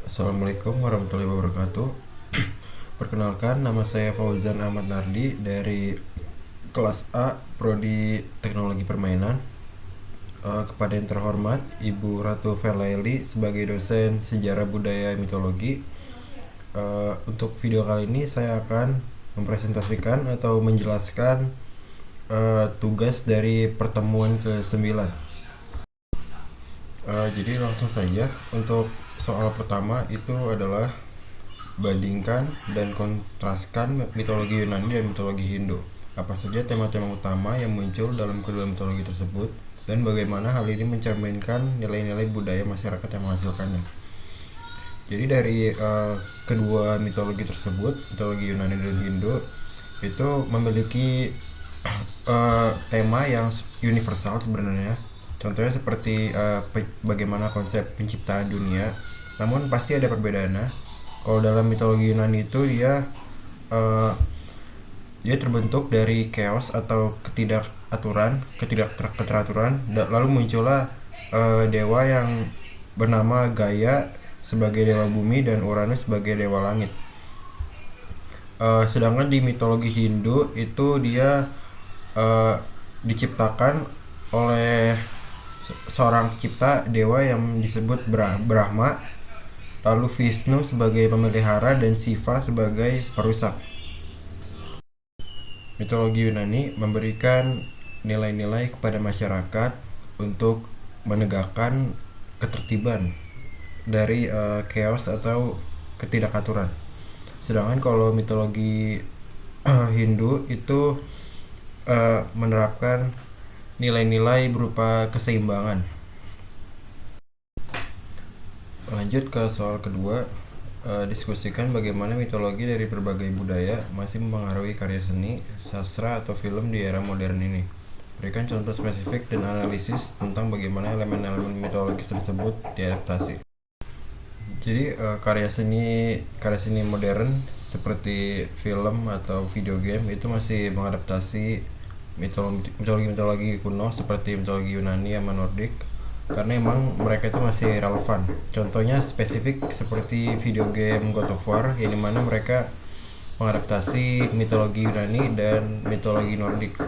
Assalamualaikum warahmatullahi wabarakatuh. Perkenalkan, nama saya Fauzan Ahmad Nardi dari kelas A Prodi Teknologi Permainan. Kepada yang terhormat Ibu Ratu Velaili sebagai dosen Sejarah Budaya Mitologi. Untuk video kali ini saya akan mempresentasikan atau menjelaskan tugas dari pertemuan ke-9. Jadi langsung saja untuk soal pertama itu adalah bandingkan dan kontraskan mitologi Yunani dan mitologi Hindu. Apa saja tema-tema utama yang muncul dalam kedua mitologi tersebut dan bagaimana hal ini mencerminkan nilai-nilai budaya masyarakat yang menghasilkannya. Jadi dari kedua mitologi tersebut, mitologi Yunani dan Hindu itu memiliki tema yang universal sebenarnya. Contohnya seperti bagaimana konsep penciptaan dunia, namun pasti ada perbedaannya. Kalau dalam mitologi Yunani itu uh, dia terbentuk dari chaos atau ketidakteraturan, lalu muncullah dewa yang bernama Gaia sebagai dewa bumi dan Uranus sebagai dewa langit. Sedangkan di mitologi Hindu itu dia uh, diciptakan oleh seorang pencipta dewa yang disebut Brahma, lalu Vishnu sebagai pemelihara dan Shiva sebagai perusak. Mitologi Yunani memberikan nilai-nilai kepada masyarakat untuk menegakkan ketertiban dari chaos atau ketidakaturan. Sedangkan kalau mitologi Hindu itu menerapkan nilai-nilai berupa keseimbangan. Lanjut ke soal kedua, diskusikan bagaimana mitologi dari berbagai budaya masih mempengaruhi karya seni, sastra, atau film di era modern ini. Berikan contoh spesifik dan analisis tentang bagaimana elemen-elemen mitologis tersebut diadaptasi. Jadi karya seni modern seperti film atau video game itu masih mengadaptasi mitologi kuno seperti mitologi Yunani sama Nordik, karena emang mereka itu masih relevan. Contohnya spesifik seperti video game God of War yang dimana mereka mengadaptasi mitologi Yunani dan mitologi Nordik.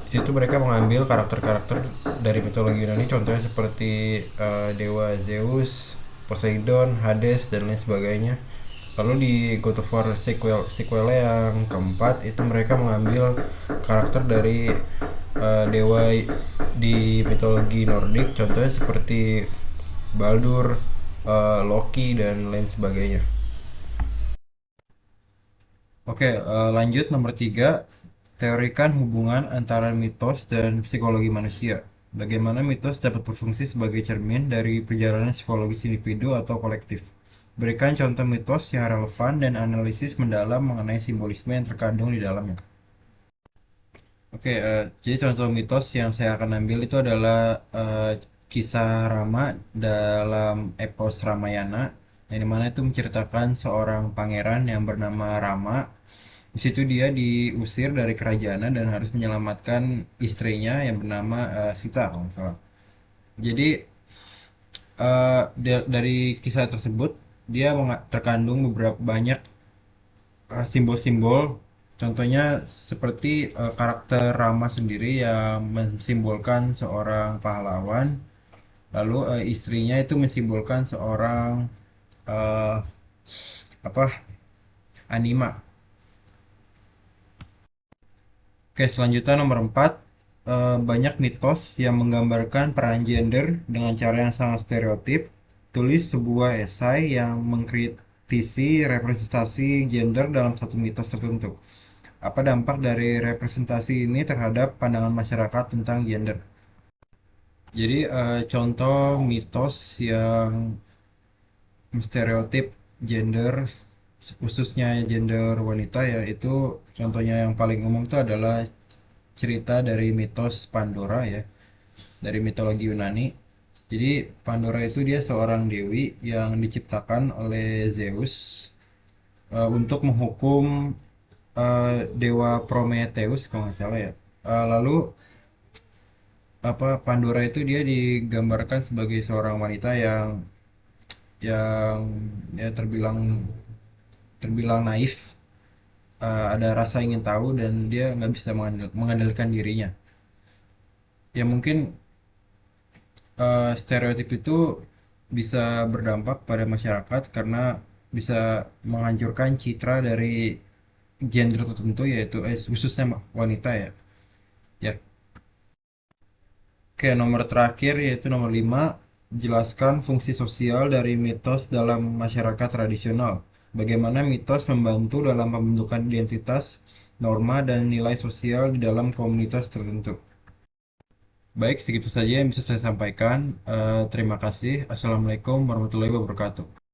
Di situ mereka mengambil karakter-karakter dari mitologi Yunani, contohnya seperti dewa Zeus, Poseidon, Hades dan lain sebagainya. Lalu di God of War sequelnya yang keempat itu mereka mengambil karakter dari dewa di mitologi Nordik, contohnya seperti Baldur, Loki dan lain sebagainya. Oke, lanjut nomor 3. Teorikan hubungan antara mitos dan psikologi manusia. Bagaimana mitos dapat berfungsi sebagai cermin dari perjalanan psikologis individu atau kolektif. Berikan contoh mitos yang relevan dan analisis mendalam mengenai simbolisme yang terkandung di dalamnya. Oke, jadi contoh mitos yang saya akan ambil itu adalah kisah Rama dalam epos Ramayana, yang dimana itu menceritakan seorang pangeran yang bernama Rama. Di situ dia diusir dari kerajaan dan harus menyelamatkan istrinya yang bernama Sita kalau nggak salah. Jadi dari kisah tersebut dia terkandung beberapa banyak simbol-simbol. Contohnya seperti karakter Rama sendiri yang mensimbolkan seorang pahlawan, lalu istrinya itu mensimbolkan seorang uh, apa anima. Oke, selanjutnya nomor 4. Banyak mitos yang menggambarkan peran gender dengan cara yang sangat stereotip. Tulis sebuah esai yang mengkritisi representasi gender dalam satu mitos tertentu. Apa dampak dari representasi ini terhadap pandangan masyarakat tentang gender? Jadi contoh mitos yang stereotip gender, khususnya gender wanita, ya itu contohnya yang paling umum itu adalah cerita dari mitos Pandora ya, dari mitologi Yunani. Jadi Pandora itu dia seorang dewi yang diciptakan oleh Zeus untuk menghukum dewa Prometheus kalau nggak salah ya. Lalu Pandora itu dia digambarkan sebagai seorang wanita yang yang ya terbilang terbilang naif, ada rasa ingin tahu dan dia nggak bisa mengendalikan dirinya. Ya mungkin stereotip itu bisa berdampak pada masyarakat karena bisa menghancurkan citra dari gender tertentu, yaitu khususnya wanita ya. Ya. Oke, nomor terakhir yaitu nomor 5, jelaskan fungsi sosial dari mitos dalam masyarakat tradisional. Bagaimana mitos membantu dalam pembentukan identitas, norma, dan nilai sosial di dalam komunitas tertentu. Baik, segitu saja yang bisa saya sampaikan. Terima kasih. Assalamualaikum warahmatullahi wabarakatuh.